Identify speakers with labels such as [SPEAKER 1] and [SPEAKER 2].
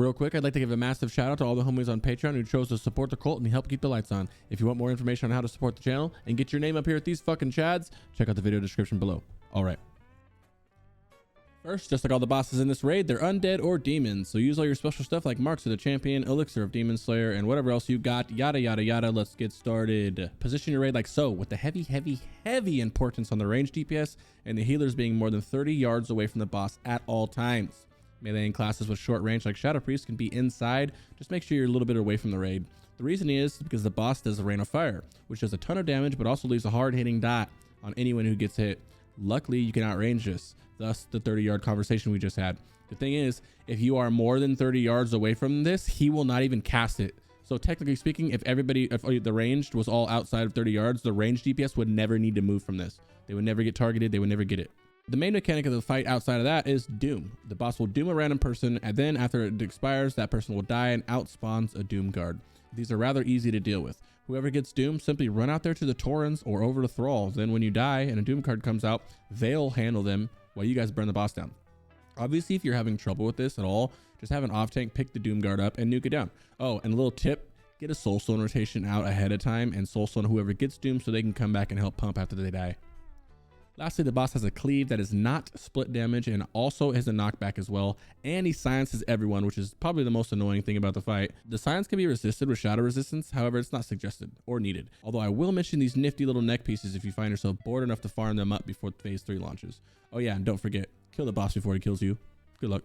[SPEAKER 1] Real quick, I'd like to give a massive shout out to all the homies on Patreon who chose to support the cult and help keep the lights on. If you want more information on how to support the channel and get your name up here at these fucking chads, check out the video description below. All right. First, just like all the bosses in this raid, they're undead or demons. So use all your special stuff like Marks of the Champion, Elixir of Demon Slayer, and whatever else you got. Yada, yada, yada. Let's get started. Position your raid like so, with the heavy importance on the range DPS and the healers being more than 30 yards away from the boss at all times. Melee and classes with short range like Shadow Priest can be inside. Just make sure you're a little bit away from the raid. The reason is because the boss does a Rain of Fire, which does a ton of damage, but also leaves a hard-hitting dot on anyone who gets hit. Luckily, you can outrange this, thus the 30-yard conversation we just had. The thing is, if you are more than 30 yards away from this, he will not even cast it. So technically speaking, if the ranged was all outside of 30 yards, the ranged DPS would never need to move from this. They would never get targeted. They would never get it. The main mechanic of the fight outside of that is Doom. The boss will doom a random person, and then after it expires, that person will die and outspawns a Doom guard. These are rather easy to deal with. Whoever gets doomed, simply run out there to the Taurens or over to Thralls. Then when you die and a Doom card comes out, they'll handle them while you guys burn the boss down. Obviously, if you're having trouble with this at all, just have an off tank, pick the Doom guard up and nuke it down. Oh, and a little tip, get a Soul Stone rotation out ahead of time and Soul Stone whoever gets doomed so they can come back and help pump after they die. Lastly, the boss has a cleave that is not split damage and also has a knockback as well, and he silences everyone, which is probably the most annoying thing about the fight. The silence can be resisted with shadow resistance, however it's not suggested or needed, although I will mention these nifty little neck pieces if you find yourself bored enough to farm them up before phase 3 launches. Oh yeah, and don't forget, kill the boss before he kills you. Good luck.